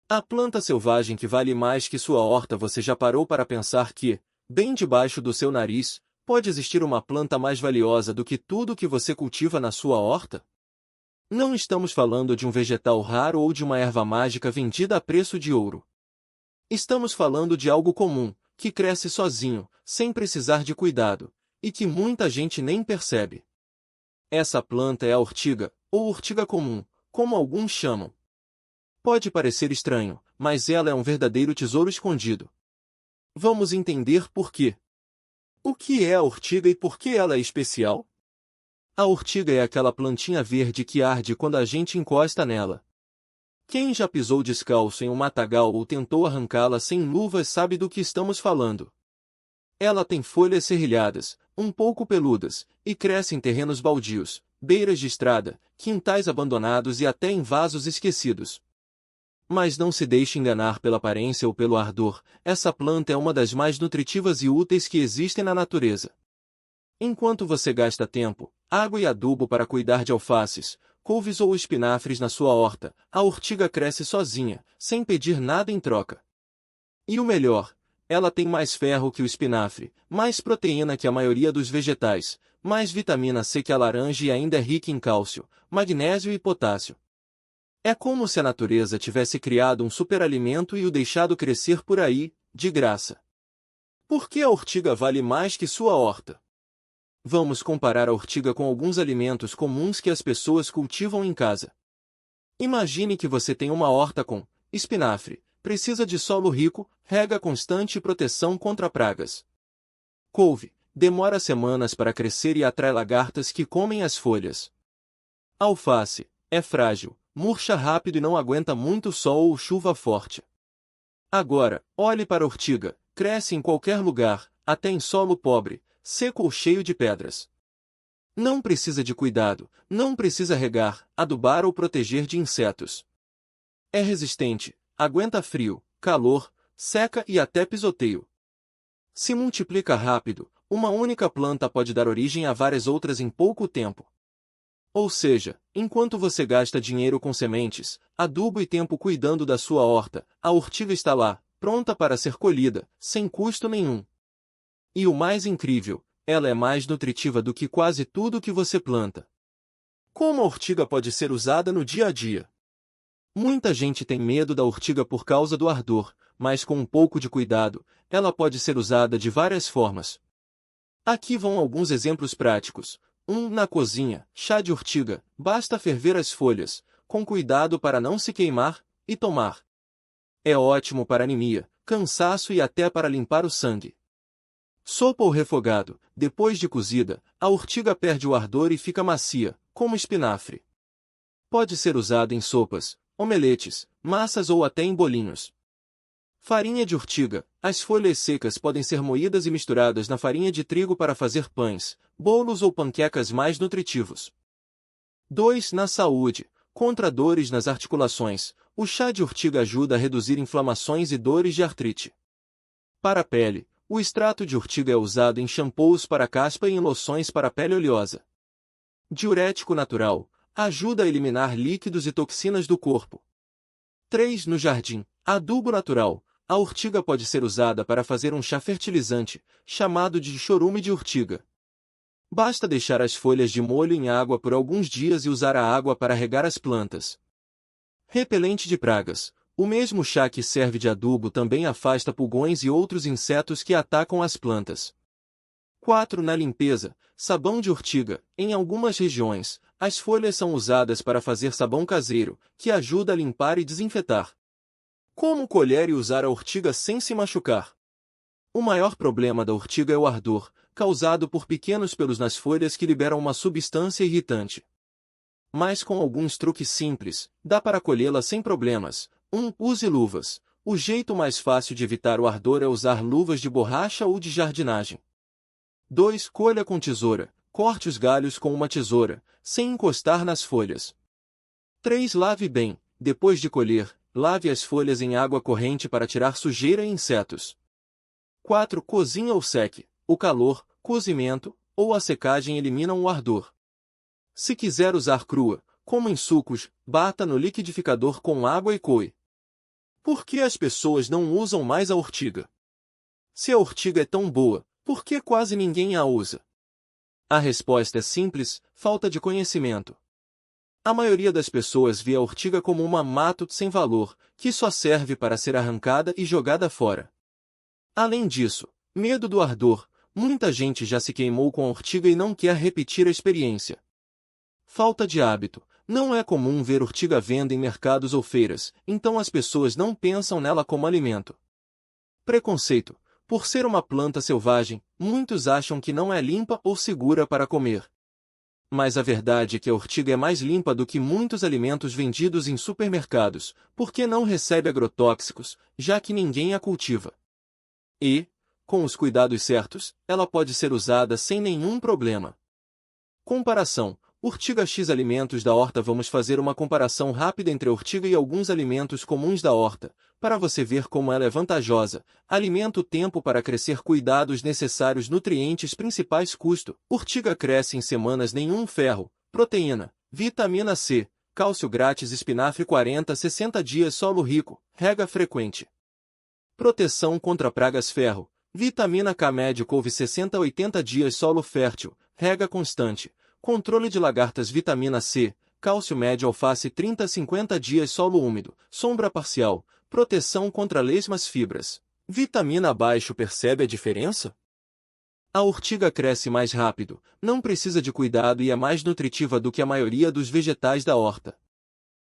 A planta selvagem que vale mais que sua horta. Você já parou para pensar que, bem debaixo do seu nariz, pode existir uma planta mais valiosa do que tudo que você cultiva na sua horta? Não estamos falando de um vegetal raro ou de uma erva mágica vendida a preço de ouro. Estamos falando de algo comum, que cresce sozinho, sem precisar de cuidado, e que muita gente nem percebe. Essa planta é a ortiga, ou urtiga comum, como alguns chamam. Pode parecer estranho, mas ela é um verdadeiro tesouro escondido. Vamos entender por quê. O que é a ortiga e por que ela é especial? A ortiga é aquela plantinha verde que arde quando a gente encosta nela. Quem já pisou descalço em um matagal ou tentou arrancá-la sem luvas sabe do que estamos falando. Ela tem folhas serrilhadas, um pouco peludas, e cresce em terrenos baldios, beiras de estrada, quintais abandonados e até em vasos esquecidos. Mas não se deixe enganar pela aparência ou pelo ardor, essa planta é uma das mais nutritivas e úteis que existem na natureza. Enquanto você gasta tempo, água e adubo para cuidar de alfaces, couves ou espinafres na sua horta, a ortiga cresce sozinha, sem pedir nada em troca. E o melhor, ela tem mais ferro que o espinafre, mais proteína que a maioria dos vegetais, mais vitamina C que a laranja e ainda é rica em cálcio, magnésio e potássio. É como se a natureza tivesse criado um superalimento e o deixado crescer por aí, de graça. Por que a ortiga vale mais que sua horta? Vamos comparar a ortiga com alguns alimentos comuns que as pessoas cultivam em casa. Imagine que você tem uma horta com espinafre, precisa de solo rico, rega constante e proteção contra pragas. Couve, demora semanas para crescer e atrai lagartas que comem as folhas. Alface, é frágil, murcha rápido e não aguenta muito sol ou chuva forte. Agora, olhe para a ortiga, cresce em qualquer lugar, até em solo pobre, seco ou cheio de pedras. Não precisa de cuidado, não precisa regar, adubar ou proteger de insetos. É resistente, aguenta frio, calor, seca e até pisoteio. Se multiplica rápido, uma única planta pode dar origem a várias outras em pouco tempo. Ou seja, enquanto você gasta dinheiro com sementes, adubo e tempo cuidando da sua horta, a ortiga está lá, pronta para ser colhida, sem custo nenhum. E o mais incrível, ela é mais nutritiva do que quase tudo que você planta. Como a ortiga pode ser usada no dia a dia? Muita gente tem medo da ortiga por causa do ardor, mas com um pouco de cuidado, ela pode ser usada de várias formas. Aqui vão alguns exemplos práticos. Na cozinha, chá de ortiga, basta ferver as folhas, com cuidado para não se queimar, e tomar. É ótimo para anemia, cansaço e até para limpar o sangue. Sopa ou refogado, depois de cozida, a ortiga perde o ardor e fica macia, como espinafre. Pode ser usada em sopas, omeletes, massas ou até em bolinhos. Farinha de ortiga. As folhas secas podem ser moídas e misturadas na farinha de trigo para fazer pães, bolos ou panquecas mais nutritivos. 2. Na saúde. Contra dores nas articulações, o chá de ortiga ajuda a reduzir inflamações e dores de artrite. Para a pele, o extrato de ortiga é usado em shampoos para caspa e em loções para pele oleosa. Diurético natural. Ajuda a eliminar líquidos e toxinas do corpo. 3. No jardim. Adubo natural. A ortiga pode ser usada para fazer um chá fertilizante, chamado de chorume de ortiga. Basta deixar as folhas de molho em água por alguns dias e usar a água para regar as plantas. Repelente de pragas. O mesmo chá que serve de adubo também afasta pulgões e outros insetos que atacam as plantas. 4. Na limpeza. Sabão de ortiga. Em algumas regiões, as folhas são usadas para fazer sabão caseiro, que ajuda a limpar e desinfetar. Como colher e usar a ortiga sem se machucar? O maior problema da ortiga é o ardor, causado por pequenos pelos nas folhas que liberam uma substância irritante. Mas com alguns truques simples, dá para colhê-la sem problemas. 1. Use luvas. O jeito mais fácil de evitar o ardor é usar luvas de borracha ou de jardinagem. 2. Colha com tesoura. Corte os galhos com uma tesoura, sem encostar nas folhas. 3. Lave bem. Depois de colher, lave as folhas em água corrente para tirar sujeira e insetos. 4. Cozinha ou seque. O calor, cozimento ou a secagem eliminam o ardor. Se quiser usar crua, como em sucos, bata no liquidificador com água e coe. Por que as pessoas não usam mais a ortiga? Se a ortiga é tão boa, por que quase ninguém a usa? A resposta é simples: falta de conhecimento. A maioria das pessoas vê a ortiga como uma mato sem valor, que só serve para ser arrancada e jogada fora. Além disso, medo do ardor, muita gente já se queimou com a ortiga e não quer repetir a experiência. Falta de hábito. Não é comum ver ortiga à venda em mercados ou feiras, então as pessoas não pensam nela como alimento. Preconceito. Por ser uma planta selvagem, muitos acham que não é limpa ou segura para comer. Mas a verdade é que a ortiga é mais limpa do que muitos alimentos vendidos em supermercados, porque não recebe agrotóxicos, já que ninguém a cultiva. E, com os cuidados certos, ela pode ser usada sem nenhum problema. Comparação. Ortiga x alimentos da horta. Vamos fazer uma comparação rápida entre a ortiga e alguns alimentos comuns da horta, para você ver como ela é vantajosa. Alimento: tempo para crescer, cuidados necessários, nutrientes principais, custo. Ortiga cresce em semanas, nenhum ferro, proteína, vitamina C, cálcio grátis, espinafre 40 a 60 dias, solo rico, rega frequente. Proteção contra pragas, ferro, vitamina K médio, couve 60 a 80 dias, solo fértil, rega constante. Controle de lagartas, vitamina C, cálcio médio, alface 30 a 50 dias, solo úmido, sombra parcial, proteção contra lesmas, fibras. Vitamina abaixo. Percebe a diferença? A ortiga cresce mais rápido, não precisa de cuidado e é mais nutritiva do que a maioria dos vegetais da horta.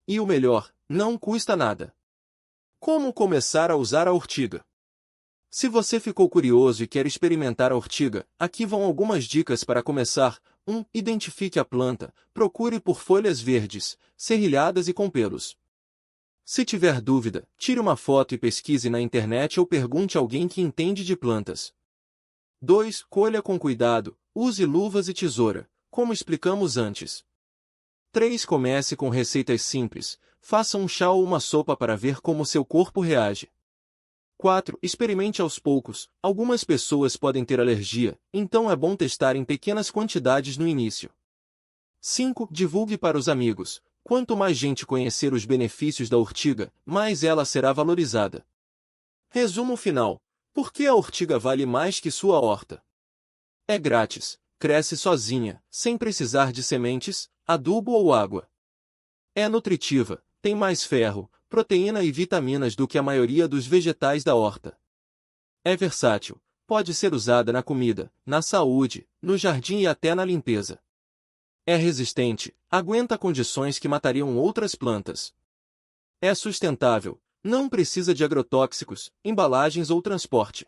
E o melhor, não custa nada. Como começar a usar a ortiga? Se você ficou curioso e quer experimentar a ortiga, aqui vão algumas dicas para começar. 1. Identifique a planta. Procure por folhas verdes, serrilhadas e com pelos. Se tiver dúvida, tire uma foto e pesquise na internet ou pergunte a alguém que entende de plantas. 2. Colha com cuidado. Use luvas e tesoura, como explicamos antes. 3. Comece com receitas simples. Faça um chá ou uma sopa para ver como seu corpo reage. 4. Experimente aos poucos. Algumas pessoas podem ter alergia, então é bom testar em pequenas quantidades no início. 5. Divulgue para os amigos. Quanto mais gente conhecer os benefícios da ortiga, mais ela será valorizada. Resumo final. Por que a ortiga vale mais que sua horta? É grátis, cresce sozinha, sem precisar de sementes, adubo ou água. É nutritiva, tem mais ferro, proteína e vitaminas do que a maioria dos vegetais da horta. É versátil, pode ser usada na comida, na saúde, no jardim e até na limpeza. É resistente, aguenta condições que matariam outras plantas. É sustentável, não precisa de agrotóxicos, embalagens ou transporte.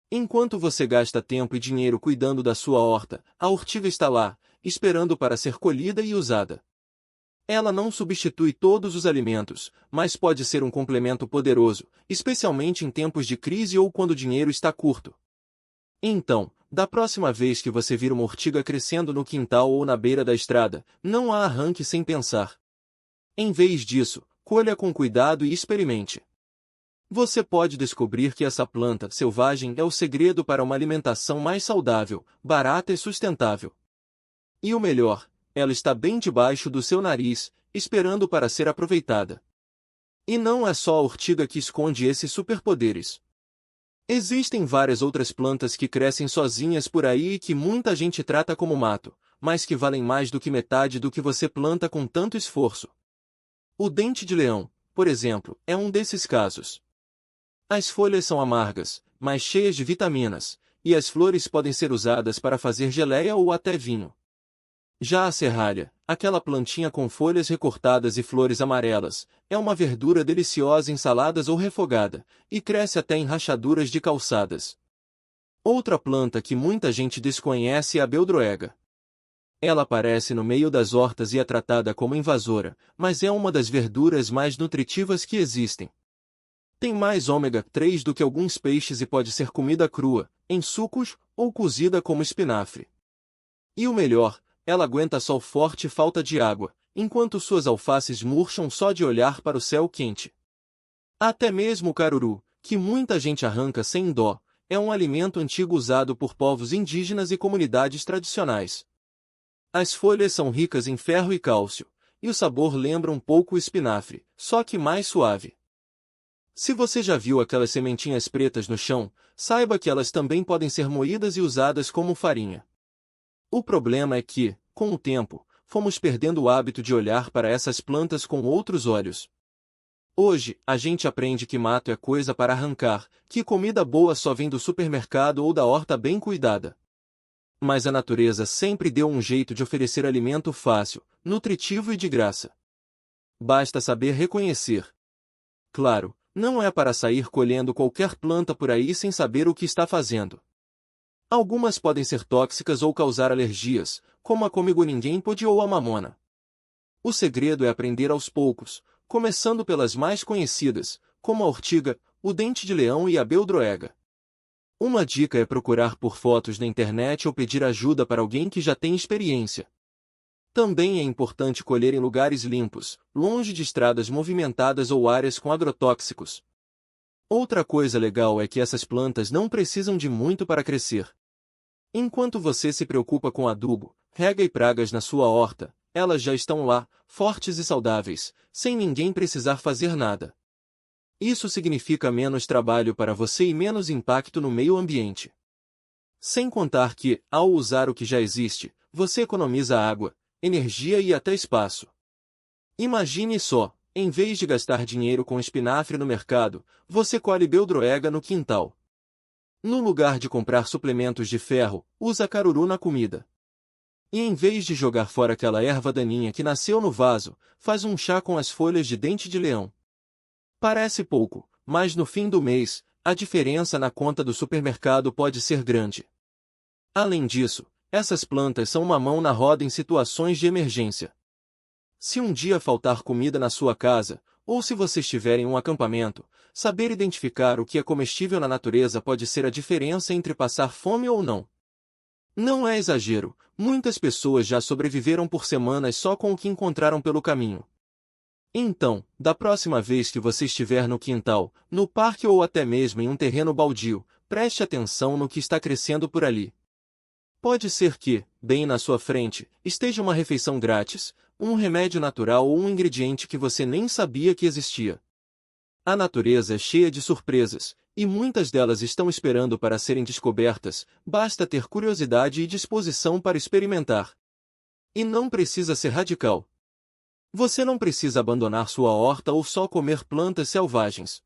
Enquanto você gasta tempo e dinheiro cuidando da sua horta, a ortiga está lá, esperando para ser colhida e usada. Ela não substitui todos os alimentos, mas pode ser um complemento poderoso, especialmente em tempos de crise ou quando o dinheiro está curto. Então, da próxima vez que você vir uma ortiga crescendo no quintal ou na beira da estrada, não a arranque sem pensar. Em vez disso, colha com cuidado e experimente. Você pode descobrir que essa planta selvagem é o segredo para uma alimentação mais saudável, barata e sustentável. E o melhor, ela está bem debaixo do seu nariz, esperando para ser aproveitada. E não é só a ortiga que esconde esses superpoderes. Existem várias outras plantas que crescem sozinhas por aí e que muita gente trata como mato, mas que valem mais do que metade do que você planta com tanto esforço. O dente de leão, por exemplo, é um desses casos. As folhas são amargas, mas cheias de vitaminas, e as flores podem ser usadas para fazer geleia ou até vinho. Já a serralha, aquela plantinha com folhas recortadas e flores amarelas, é uma verdura deliciosa em saladas ou refogada, e cresce até em rachaduras de calçadas. Outra planta que muita gente desconhece é a beldroega. Ela aparece no meio das hortas e é tratada como invasora, mas é uma das verduras mais nutritivas que existem. Tem mais ômega 3 do que alguns peixes e pode ser comida crua, em sucos, ou cozida como espinafre. E o melhor, ela aguenta sol forte e falta de água, enquanto suas alfaces murcham só de olhar para o céu quente. Até mesmo o caruru, que muita gente arranca sem dó, é um alimento antigo usado por povos indígenas e comunidades tradicionais. As folhas são ricas em ferro e cálcio, e o sabor lembra um pouco o espinafre, só que mais suave. Se você já viu aquelas sementinhas pretas no chão, saiba que elas também podem ser moídas e usadas como farinha. O problema é que, com o tempo, fomos perdendo o hábito de olhar para essas plantas com outros olhos. Hoje, a gente aprende que mato é coisa para arrancar, que comida boa só vem do supermercado ou da horta bem cuidada. Mas a natureza sempre deu um jeito de oferecer alimento fácil, nutritivo e de graça. Basta saber reconhecer. Claro, não é para sair colhendo qualquer planta por aí sem saber o que está fazendo. Algumas podem ser tóxicas ou causar alergias, como a comigo-ninguém-pode ou a mamona. O segredo é aprender aos poucos, começando pelas mais conhecidas, como a ortiga, o dente-de-leão e a beldroega. Uma dica é procurar por fotos na internet ou pedir ajuda para alguém que já tem experiência. Também é importante colher em lugares limpos, longe de estradas movimentadas ou áreas com agrotóxicos. Outra coisa legal é que essas plantas não precisam de muito para crescer. Enquanto você se preocupa com adubo, rega e pragas na sua horta, elas já estão lá, fortes e saudáveis, sem ninguém precisar fazer nada. Isso significa menos trabalho para você e menos impacto no meio ambiente. Sem contar que, ao usar o que já existe, você economiza água, energia e até espaço. Imagine só, em vez de gastar dinheiro com espinafre no mercado, você colhe beldroega no quintal. No lugar de comprar suplementos de ferro, usa caruru na comida. E em vez de jogar fora aquela erva daninha que nasceu no vaso, faz um chá com as folhas de dente-de-leão. Parece pouco, mas no fim do mês, a diferença na conta do supermercado pode ser grande. Além disso, essas plantas são uma mão na roda em situações de emergência. Se um dia faltar comida na sua casa, ou se você estiver em um acampamento, saber identificar o que é comestível na natureza pode ser a diferença entre passar fome ou não. Não é exagero, muitas pessoas já sobreviveram por semanas só com o que encontraram pelo caminho. Então, da próxima vez que você estiver no quintal, no parque ou até mesmo em um terreno baldio, preste atenção no que está crescendo por ali. Pode ser que, bem na sua frente, esteja uma refeição grátis, um remédio natural ou um ingrediente que você nem sabia que existia. A natureza é cheia de surpresas, e muitas delas estão esperando para serem descobertas, basta ter curiosidade e disposição para experimentar. E não precisa ser radical. Você não precisa abandonar sua horta ou só comer plantas selvagens.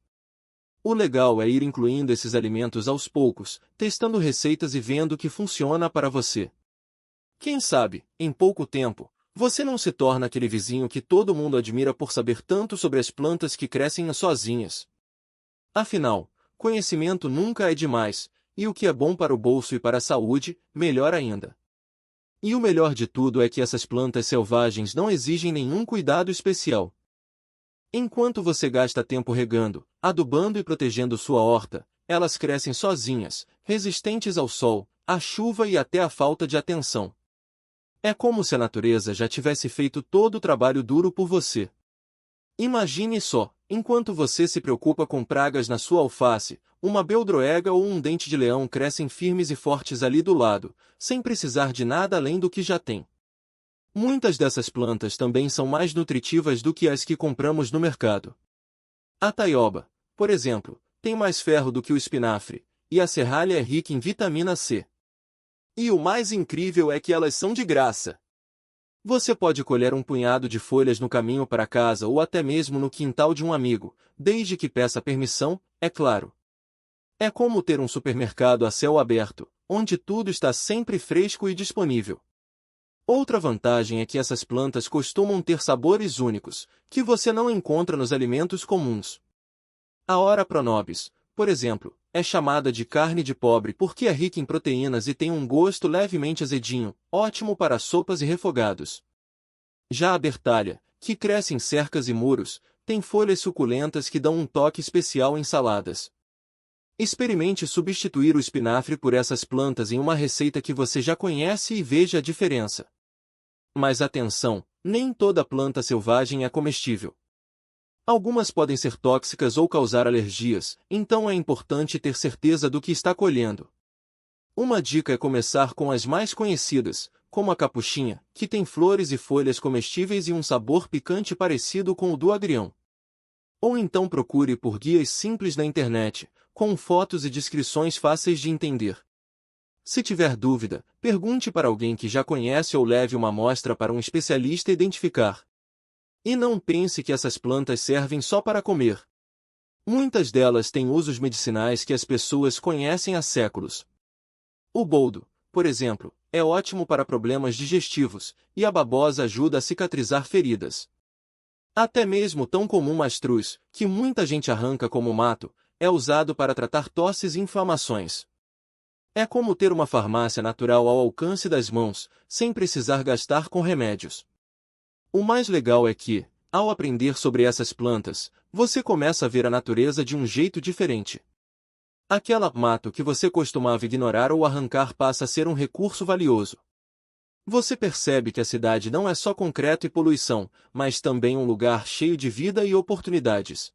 O legal é ir incluindo esses alimentos aos poucos, testando receitas e vendo o que funciona para você. Quem sabe, em pouco tempo, você não se torna aquele vizinho que todo mundo admira por saber tanto sobre as plantas que crescem sozinhas. Afinal, conhecimento nunca é demais, e o que é bom para o bolso e para a saúde, melhor ainda. E o melhor de tudo é que essas plantas selvagens não exigem nenhum cuidado especial. Enquanto você gasta tempo regando, adubando e protegendo sua horta, elas crescem sozinhas, resistentes ao sol, à chuva e até à falta de atenção. É como se a natureza já tivesse feito todo o trabalho duro por você. Imagine só, enquanto você se preocupa com pragas na sua alface, uma beldroega ou um dente-de-leão crescem firmes e fortes ali do lado, sem precisar de nada além do que já tem. Muitas dessas plantas também são mais nutritivas do que as que compramos no mercado. A taioba, por exemplo, tem mais ferro do que o espinafre, e a serralha é rica em vitamina C. E o mais incrível é que elas são de graça. Você pode colher um punhado de folhas no caminho para casa ou até mesmo no quintal de um amigo, desde que peça permissão, é claro. É como ter um supermercado a céu aberto, onde tudo está sempre fresco e disponível. Outra vantagem é que essas plantas costumam ter sabores únicos, que você não encontra nos alimentos comuns. A Ora pronobis, por exemplo, é chamada de carne de pobre porque é rica em proteínas e tem um gosto levemente azedinho, ótimo para sopas e refogados. Já a Bertalha, que cresce em cercas e muros, tem folhas suculentas que dão um toque especial em saladas. Experimente substituir o espinafre por essas plantas em uma receita que você já conhece e veja a diferença. Mas atenção, nem toda planta selvagem é comestível. Algumas podem ser tóxicas ou causar alergias, então é importante ter certeza do que está colhendo. Uma dica é começar com as mais conhecidas, como a capuchinha, que tem flores e folhas comestíveis e um sabor picante parecido com o do agrião. Ou então procure por guias simples na internet, com fotos e descrições fáceis de entender. Se tiver dúvida, pergunte para alguém que já conhece ou leve uma amostra para um especialista identificar. E não pense que essas plantas servem só para comer. Muitas delas têm usos medicinais que as pessoas conhecem há séculos. O boldo, por exemplo, é ótimo para problemas digestivos, e a babosa ajuda a cicatrizar feridas. Até mesmo tão comum mastruz, que muita gente arranca como mato, é usado para tratar tosses e inflamações. É como ter uma farmácia natural ao alcance das mãos, sem precisar gastar com remédios. O mais legal é que, ao aprender sobre essas plantas, você começa a ver a natureza de um jeito diferente. Aquela mato que você costumava ignorar ou arrancar passa a ser um recurso valioso. Você percebe que a cidade não é só concreto e poluição, mas também um lugar cheio de vida e oportunidades.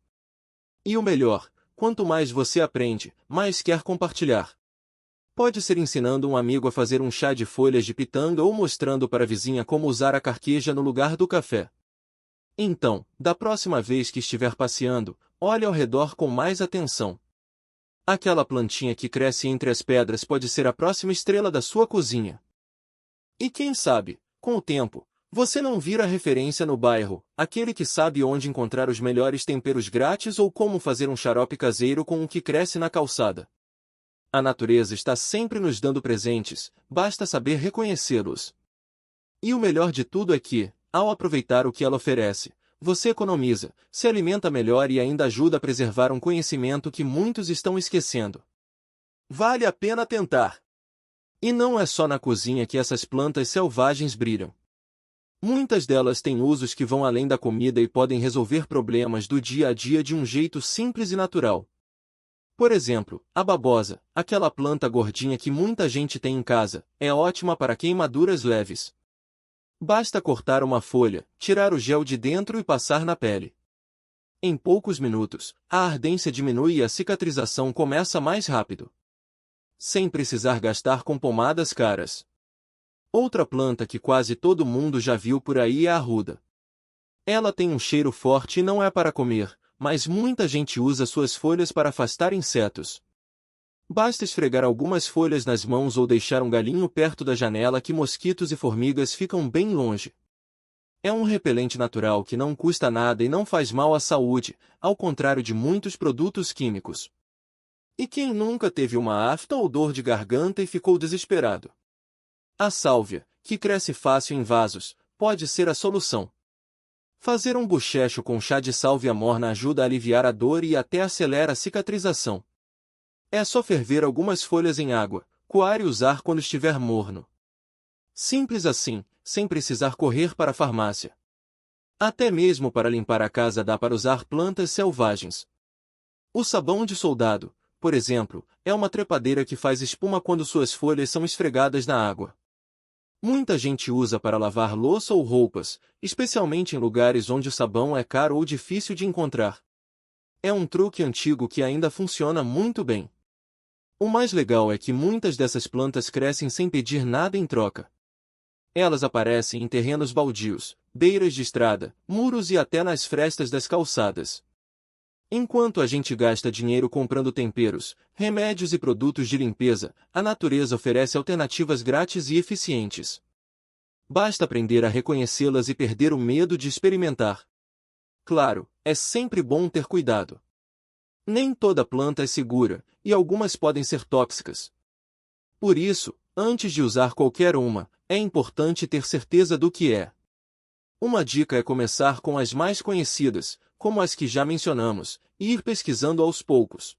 E o melhor, quanto mais você aprende, mais quer compartilhar. Pode ser ensinando um amigo a fazer um chá de folhas de pitanga ou mostrando para a vizinha como usar a carqueja no lugar do café. Então, da próxima vez que estiver passeando, olhe ao redor com mais atenção. Aquela plantinha que cresce entre as pedras pode ser a próxima estrela da sua cozinha. E quem sabe, com o tempo, você não vira referência no bairro, aquele que sabe onde encontrar os melhores temperos grátis ou como fazer um xarope caseiro com o que cresce na calçada. A natureza está sempre nos dando presentes, basta saber reconhecê-los. E o melhor de tudo é que, ao aproveitar o que ela oferece, você economiza, se alimenta melhor e ainda ajuda a preservar um conhecimento que muitos estão esquecendo. Vale a pena tentar! E não é só na cozinha que essas plantas selvagens brilham. Muitas delas têm usos que vão além da comida e podem resolver problemas do dia a dia de um jeito simples e natural. Por exemplo, a babosa, aquela planta gordinha que muita gente tem em casa, é ótima para queimaduras leves. Basta cortar uma folha, tirar o gel de dentro e passar na pele. Em poucos minutos, a ardência diminui e a cicatrização começa mais rápido. Sem precisar gastar com pomadas caras. Outra planta que quase todo mundo já viu por aí é a arruda. Ela tem um cheiro forte e não é para comer, mas muita gente usa suas folhas para afastar insetos. Basta esfregar algumas folhas nas mãos ou deixar um galinho perto da janela que mosquitos e formigas ficam bem longe. É um repelente natural que não custa nada e não faz mal à saúde, ao contrário de muitos produtos químicos. E quem nunca teve uma afta ou dor de garganta e ficou desesperado? A sálvia, que cresce fácil em vasos, pode ser a solução. Fazer um bochecho com chá de sálvia morna ajuda a aliviar a dor e até acelera a cicatrização. É só ferver algumas folhas em água, coar e usar quando estiver morno. Simples assim, sem precisar correr para a farmácia. Até mesmo para limpar a casa dá para usar plantas selvagens. O sabão de soldado, por exemplo, é uma trepadeira que faz espuma quando suas folhas são esfregadas na água. Muita gente usa para lavar louça ou roupas, especialmente em lugares onde o sabão é caro ou difícil de encontrar. É um truque antigo que ainda funciona muito bem. O mais legal é que muitas dessas plantas crescem sem pedir nada em troca. Elas aparecem em terrenos baldios, beiras de estrada, muros e até nas frestas das calçadas. Enquanto a gente gasta dinheiro comprando temperos, remédios e produtos de limpeza, a natureza oferece alternativas grátis e eficientes. Basta aprender a reconhecê-las e perder o medo de experimentar. Claro, é sempre bom ter cuidado. Nem toda planta é segura, e algumas podem ser tóxicas. Por isso, antes de usar qualquer uma, é importante ter certeza do que é. Uma dica é começar com as mais conhecidas, como as que já mencionamos, e ir pesquisando aos poucos.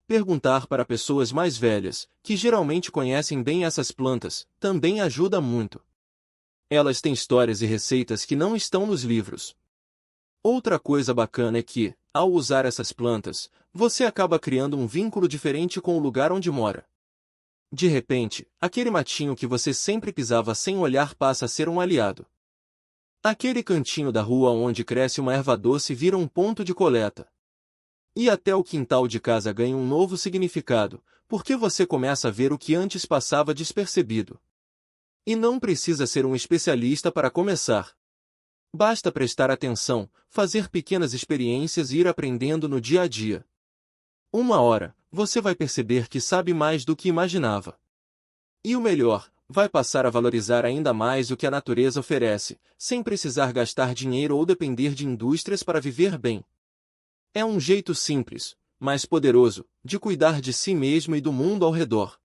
Perguntar para pessoas mais velhas, que geralmente conhecem bem essas plantas, também ajuda muito. Elas têm histórias e receitas que não estão nos livros. Outra coisa bacana é que, ao usar essas plantas, você acaba criando um vínculo diferente com o lugar onde mora. De repente, aquele matinho que você sempre pisava sem olhar passa a ser um aliado. Aquele cantinho da rua onde cresce uma erva doce vira um ponto de coleta. E até o quintal de casa ganha um novo significado, porque você começa a ver o que antes passava despercebido. E não precisa ser um especialista para começar. Basta prestar atenção, fazer pequenas experiências e ir aprendendo no dia a dia. Uma hora, você vai perceber que sabe mais do que imaginava. E o melhor, vai passar a valorizar ainda mais o que a natureza oferece, sem precisar gastar dinheiro ou depender de indústrias para viver bem. É um jeito simples, mas poderoso, de cuidar de si mesmo e do mundo ao redor.